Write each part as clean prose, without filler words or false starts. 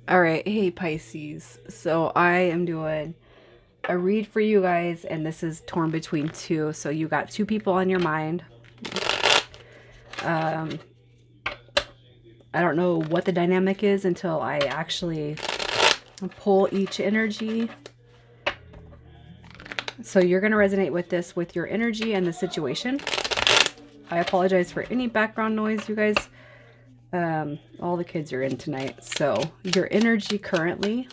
All right, hey Pisces. So I am doing a read for you guys, and this is torn between two. So you got two people on your mind. Um, I don't know what the dynamic is until I actually pull each energy. So you're going to resonate with this with your energy and the situation. I apologize for any background noise, you guys. All the kids are in tonight. So your energy currently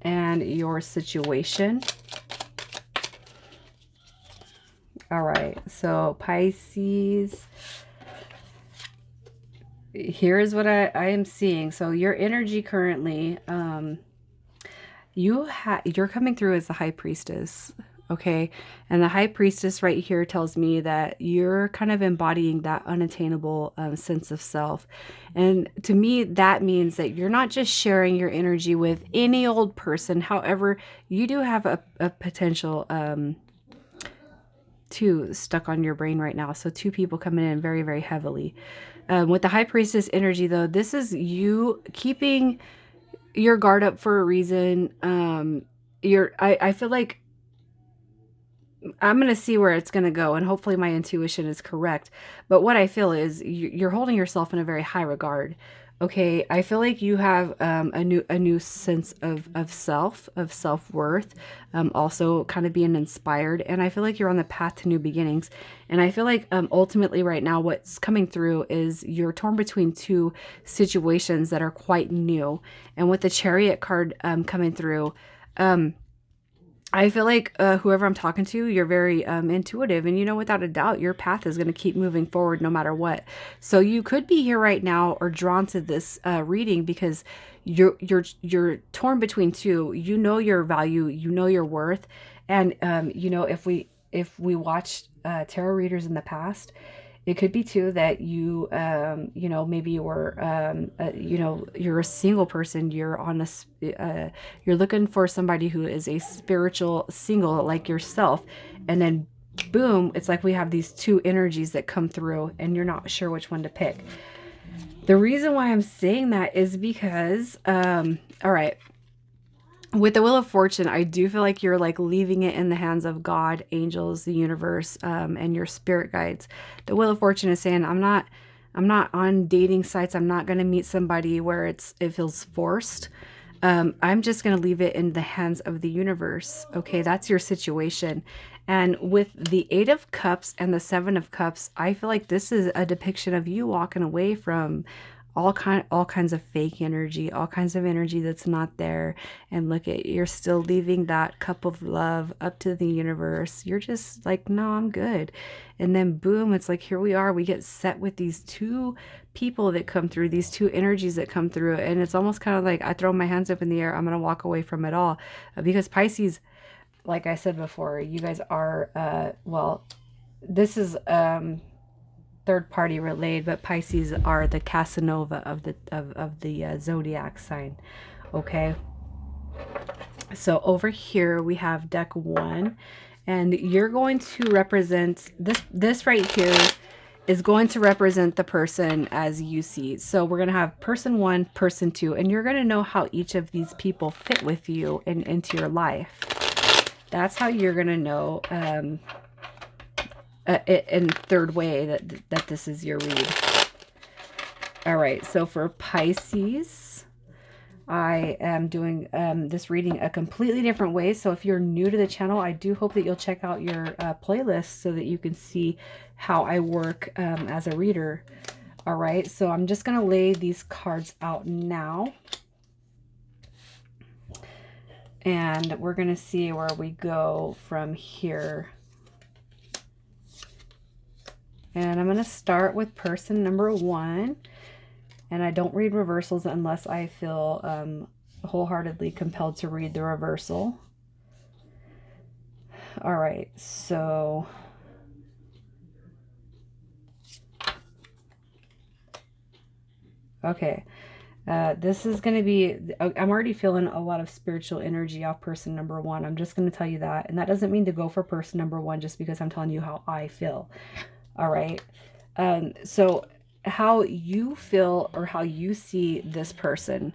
and your situation. All right, so Pisces, here's what I am seeing. So your energy currently, you're coming through as the high priestess, okay? And the high priestess right here tells me that you're kind of embodying that unattainable sense of self. And to me, that means that you're not just sharing your energy with any old person. However, you do have a potential two stuck on your brain right now. So two people coming in very, very heavily. With the high priestess energy, though, this is you keeping your guard up for a reason. I feel like I'm going to see where it's going to go, and hopefully my intuition is correct. But what I feel is you're holding yourself in a very high regard. Okay, I feel like you have a new sense of self-worth, also kind of being inspired, and I feel like you're on the path to new beginnings. And I feel like ultimately right now what's coming through is you're torn between two situations that are quite new. And with the Chariot card coming through, I feel like whoever I'm talking to, you're very intuitive, and without a doubt, your path is going to keep moving forward no matter what. So you could be here right now or drawn to this reading because you're torn between two. You know your value, you know your worth, and if we watched tarot readers in the past, it could be too that maybe you're a single person. You're looking for somebody who is a spiritual single like yourself, and then boom, it's like we have these two energies that come through, and you're not sure which one to pick. The reason why I'm saying that is because, all right, with the Wheel of Fortune, I do feel like you're like leaving it in the hands of God, angels, the universe, and your spirit guides. The Wheel of Fortune is saying, I'm not on dating sites. I'm not going to meet somebody where it feels forced. I'm just going to leave it in the hands of the universe. Okay, that's your situation. And with the Eight of Cups and the Seven of Cups, I feel like this is a depiction of you walking away from all kinds of fake energy, all kinds of energy that's not there. And look at, you're still leaving that cup of love up to the universe. You're just like, no, I'm good. And then boom, it's like, here we are. We get set with these two people that come through, these two energies that come through. And it's almost kind of like I throw my hands up in the air. I'm going to walk away from it all. Because Pisces, like I said before, you guys are, this is third party relayed, but Pisces are the Casanova of the zodiac sign. Okay, so over here we have deck one, and you're going to represent this right here is going to represent the person as you see. So we're going to have person one, person two, and you're going to know how each of these people fit with you and into your life. That's how you're going to know in third way that this is your read. All right, so for Pisces, I am doing this reading a completely different way. So if you're new to the channel, I do hope that you'll check out your playlist so that you can see how I work as a reader. All right, so I'm just going to lay these cards out now. And we're going to see where we go from here. And I'm going to start with person number one. And I don't read reversals unless I feel wholeheartedly compelled to read the reversal. All right, so okay. This is going to be, I'm already feeling a lot of spiritual energy off person number one. I'm just going to tell you that. And that doesn't mean to go for person number one just because I'm telling you how I feel. All right. So how you feel or how you see this person.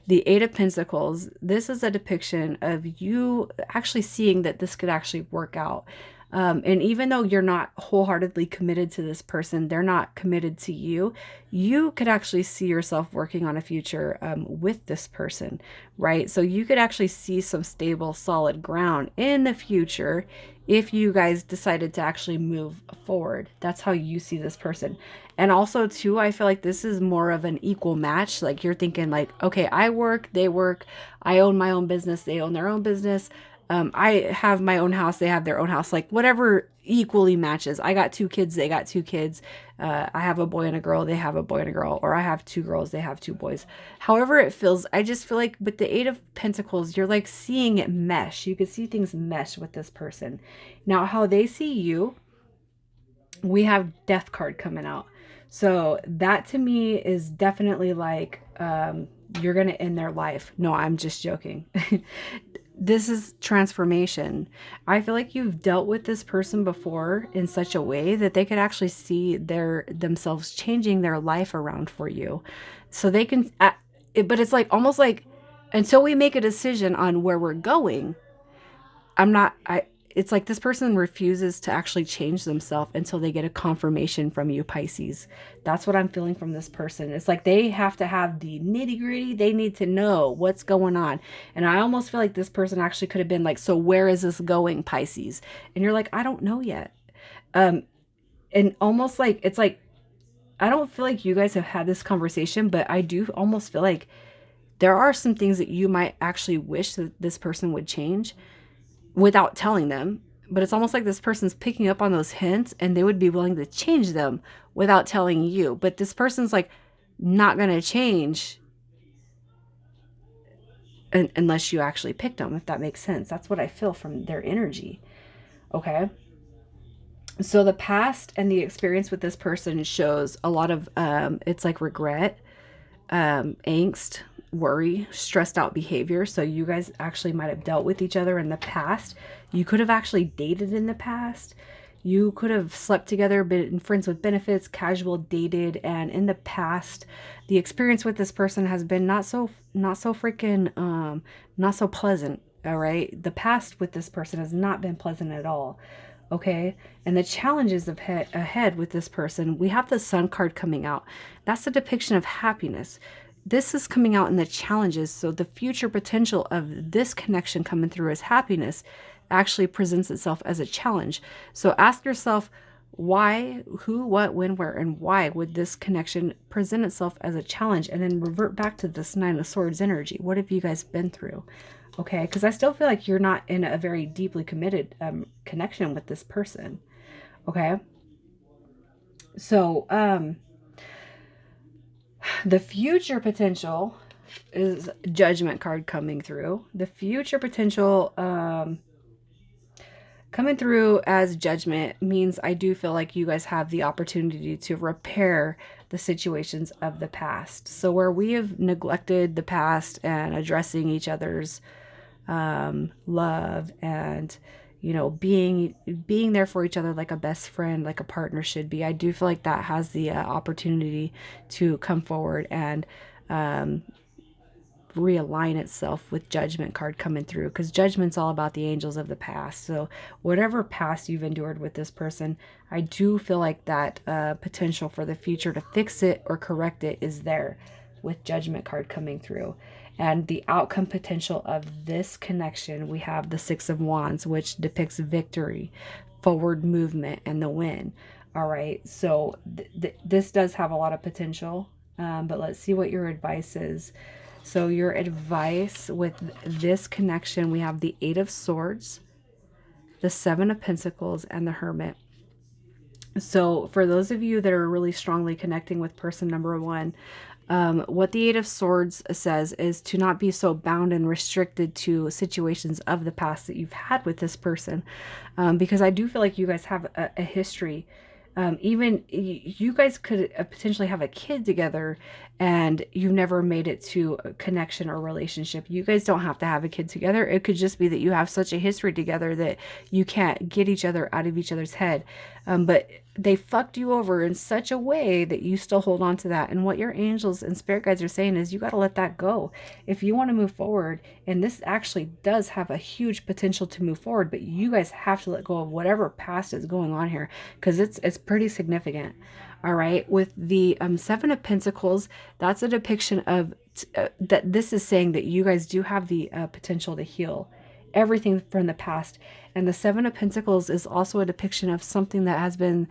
The Eight of Pentacles, this is a depiction of you actually seeing that this could actually work out. And even though you're not wholeheartedly committed to this person, they're not committed to you, you could actually see yourself working on a future with this person, right? So you could actually see some stable, solid ground in the future if you guys decided to actually move forward. That's how you see this person. And also too, I feel like this is more of an equal match. Like you're thinking like, okay, I work, they work, I own my own business, they own their own business. I have my own house, they have their own house, like whatever equally matches. I got two kids, they got two kids. I have a boy and a girl, they have a boy and a girl, or I have two girls, they have two boys. However it feels, I just feel like with the Eight of Pentacles, you're like seeing it mesh. You can see things mesh with this person. Now, how they see you, we have Death card coming out. So that to me is definitely like, you're going to end their life. No, I'm just joking. This is transformation. I feel like you've dealt with this person before in such a way that they could actually see themselves changing their life around for you. So they can, but it's like almost like until we make a decision on where we're going, it's like this person refuses to actually change themselves until they get a confirmation from you, Pisces. That's what I'm feeling from this person. It's like they have to have the nitty gritty. They need to know what's going on. And I almost feel like this person actually could have been like, so where is this going, Pisces? And you're like, I don't know yet. And almost like, it's like, I don't feel like you guys have had this conversation, but I do almost feel like there are some things that you might actually wish that this person would change without telling them, but it's almost like this person's picking up on those hints and they would be willing to change them without telling you. But this person's like not going to change unless you actually picked them, if that makes sense. That's what I feel from their energy. Okay. So the past and the experience with this person shows a lot of, it's like regret, angst, worry, stressed out behavior. So you guys actually might have dealt with each other in the past. You could have actually dated in the past. You could have slept together, been friends with benefits, casual dated, and in the past, the experience with this person has been not so freaking not so pleasant. All right, the past with this person has not been pleasant at all. Okay, and the challenges ahead with this person, we have the Sun card coming out. That's a depiction of happiness. This is coming out in the challenges. So the future potential of this connection coming through as happiness actually presents itself as a challenge. So ask yourself why, who, what, when, where, and why would this connection present itself as a challenge? And then revert back to this Nine of Swords energy. What have you guys been through? Okay, because I still feel like you're not in a very deeply committed connection with this person. Okay, so the future potential is Judgment card coming through. The future potential coming through as Judgment means I do feel like you guys have the opportunity to repair the situations of the past. So where we have neglected the past and addressing each other's love and being there for each other like a best friend, like a partner should be, I do feel like that has the opportunity to come forward and realign itself with Judgment card coming through, because Judgment's all about the angels of the past. So whatever past you've endured with this person, I do feel like that potential for the future to fix it or correct it is there with Judgment card coming through. And the outcome potential of this connection, we have the Six of Wands, which depicts victory, forward movement, and the win. All right, so this does have a lot of potential, but let's see what your advice is. So your advice with this connection, we have the Eight of Swords, the Seven of Pentacles, and the Hermit. So for those of you that are really strongly connecting with person number one, what the Eight of Swords says is to not be so bound and restricted to situations of the past that you've had with this person. Because I do feel like you guys have a history. Even you guys could potentially have a kid together and you never made it to a connection or relationship. You guys don't have to have a kid together. It could just be that you have such a history together that you can't get each other out of each other's head. But they fucked you over in such a way that you still hold on to that. And what your angels and spirit guides are saying is you got to let that go if you want to move forward. And this actually does have a huge potential to move forward, but you guys have to let go of whatever past is going on here, because it's pretty significant. All right, with the Seven of Pentacles, that's a depiction of that. This is saying that you guys do have the potential to heal everything from the past. And the Seven of Pentacles is also a depiction of something that has been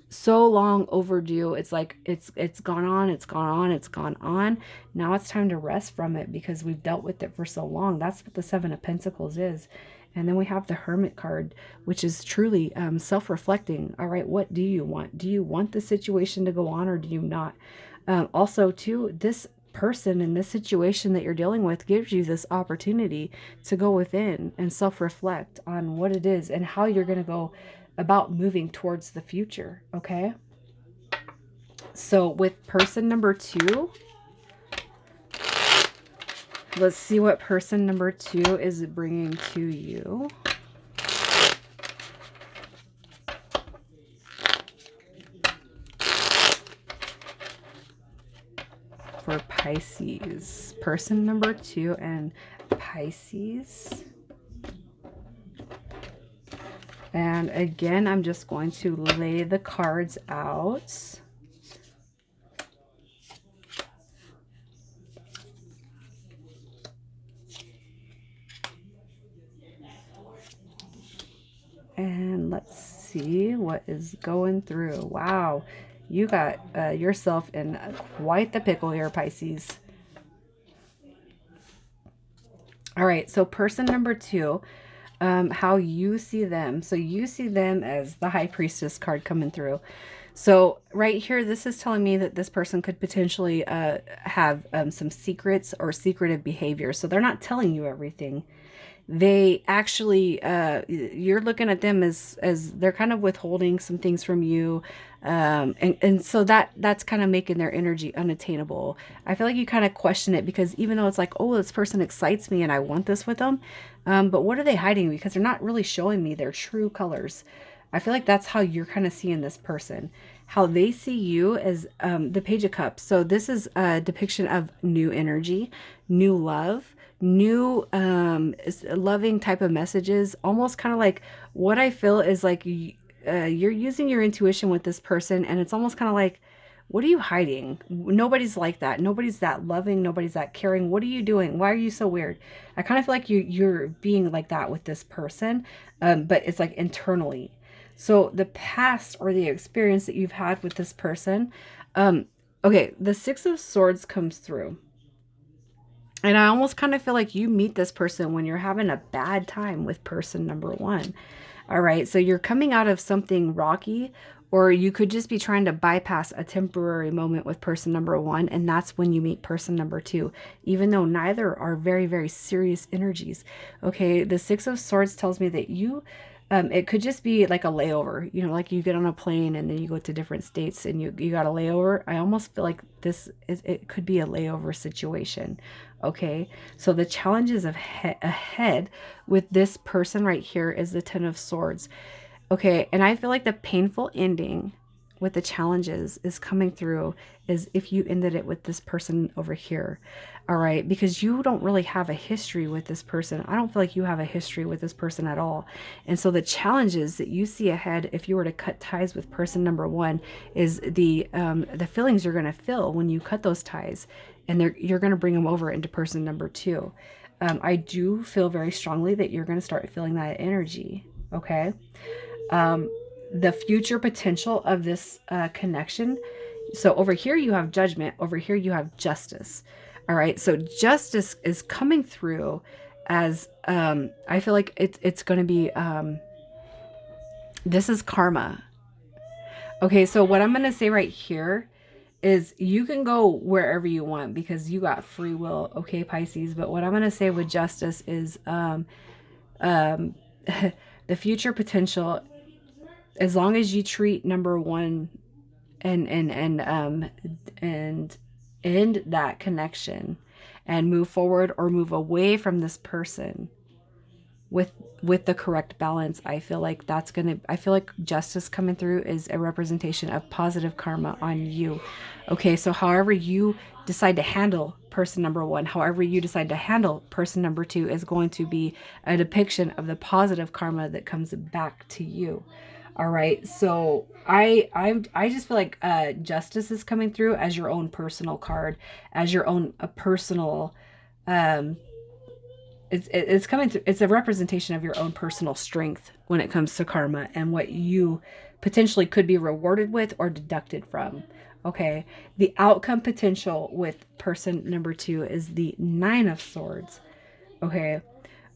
so long overdue. It's like it's gone on, it's gone on, it's gone on. Now it's time to rest from it because we've dealt with it for so long. That's what the Seven of Pentacles is. And then we have the Hermit card, which is truly self-reflecting. All right, what do you want? Do you want the situation to go on, or do you not? Also, too, this person in this situation that you're dealing with gives you this opportunity to go within and self-reflect on what it is and how you're going to go about moving towards the future. Okay, so with person number two, let's see what person number two is bringing to you. For Pisces, person number two and Pisces. And again, I'm just going to lay the cards out. And let's see what is going through. Wow, you got yourself in quite the pickle here, Pisces. All right, so person number two, how you see them. So you see them as the High Priestess card coming through. So right here, this is telling me that this person could potentially have some secrets or secretive behavior. So they're not telling you everything. They actually, you're looking at them as they're kind of withholding some things from you. And so that's kind of making their energy unattainable. I feel like you kind of question it, because even though it's like, oh, this person excites me and I want this with them, but what are they hiding? Because they're not really showing me their true colors. I feel like that's how you're kind of seeing this person, how they see you as the Page of Cups. So this is a depiction of new energy, new love, new loving type of messages. Almost kind of like what I feel is like you're using your intuition with this person, and it's almost kind of like, what are you hiding? Nobody's like that. Nobody's that loving. Nobody's that caring. What are you doing? Why are you so weird? I kind of feel like you're being like that with this person, but it's like internally. So the past or the experience that you've had with this person, okay, the Six of Swords comes through. And I almost kind of feel like you meet this person when you're having a bad time with person number one. All right, so you're coming out of something rocky, or you could just be trying to bypass a temporary moment with person number one, and that's when you meet person number two, even though neither are very, very serious energies. Okay, the Six of Swords tells me that you, it could just be like a layover, you know, like you get on a plane and then you go to different states and you got a layover. I almost feel like this is, it could be a layover situation. Okay, so the challenges of ahead with this person right here is the Ten of Swords. Okay, and I feel like the painful ending with the challenges is coming through is if you ended it with this person over here. All right, because you don't really have a history with this person. I don't feel like you have a history with this person at all. And so the challenges that you see ahead if you were to cut ties with person number one is the feelings you're going to feel when you cut those ties, and you're going to bring them over into person number two. I do feel very strongly that you're going to start feeling that energy. Okay. The future potential of this connection. So over here you have judgment, over here you have justice. All right, so justice is coming through as I feel like it's going to be this is karma. Okay, so what I'm going to say right here is you can go wherever you want because you got free will, okay, Pisces. But what I'm going to say with justice is the future potential, as long as you treat number one and end that connection and move forward or move away from this person, with with the correct balance. I feel like I feel like justice coming through is a representation of positive karma on you. Okay, so however you decide to handle person number one, however you decide to handle person number two, is going to be a depiction of the positive karma that comes back to you. All right, so I just feel like justice is coming through as your own personal card, as your own a personal um it's coming through. It's a representation of your own personal strength when it comes to karma and what you potentially could be rewarded with or deducted from. Okay, the outcome potential with person number two is the Nine of Swords. Okay,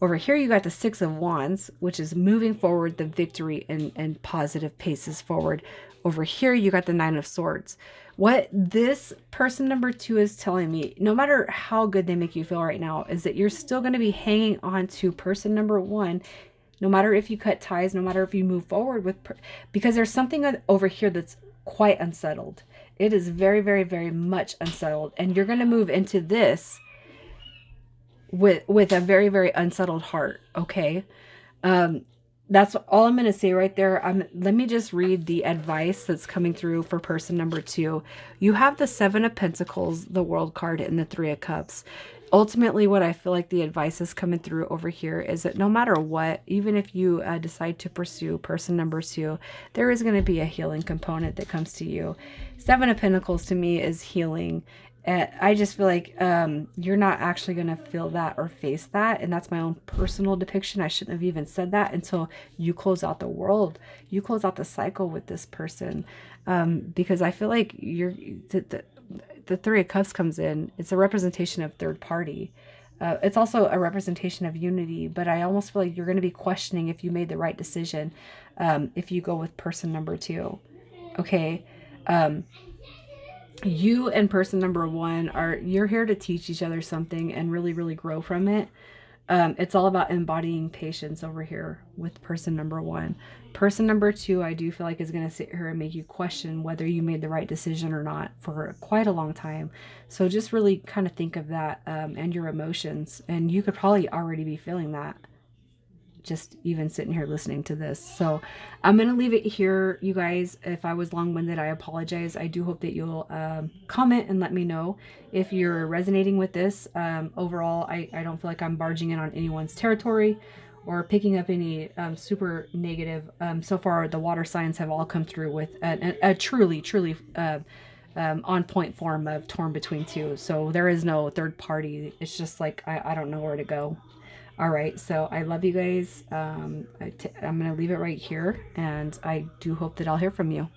over here you got the Six of Wands, which is moving forward, the victory and positive paces forward. Over here you got the Nine of Swords. What this person number two is telling me, no matter how good they make you feel right now, is that you're still going to be hanging on to person number one, no matter if you cut ties, no matter if you move forward with, because there's something over here that's quite unsettled. It is very, very, very much unsettled. And you're going to move into this with a very, very unsettled heart. Okay. Um, that's all I'm going to say right there. Let me just read the advice that's coming through for person number two. You have the Seven of Pentacles, the World card, and the Three of Cups. Ultimately, what I feel like the advice is coming through over here is that no matter what, even if you decide to pursue person number two, there is going to be a healing component that comes to you. Seven of Pentacles to me is healing. I just feel like you're not actually going to feel that or face that. And that's my own personal depiction. I shouldn't have even said that until you close out the world. You close out the cycle with this person. Because I feel like the Three of Cups comes in. It's a representation of third party. It's also a representation of unity. But I almost feel like you're going to be questioning if you made the right decision if you go with person number two. Okay. You and person number one you're here to teach each other something and really, really grow from it. It's all about embodying patience over here with person number one. Person number two, I do feel like is going to sit here and make you question whether you made the right decision or not for quite a long time. So just really kind of think of that and your emotions. And you could probably already be feeling that just even sitting here listening to this. So I'm going to leave it here, you guys. If I was long-winded, I apologize. I do hope that you'll comment and let me know if you're resonating with this. Overall, I don't feel like I'm barging in on anyone's territory or picking up any super negative. So far, the water signs have all come through with a truly, truly on point form of torn between two. So there is no third party. It's just like, I don't know where to go. All right, so I love you guys. I'm going to leave it right here, and I do hope that I'll hear from you.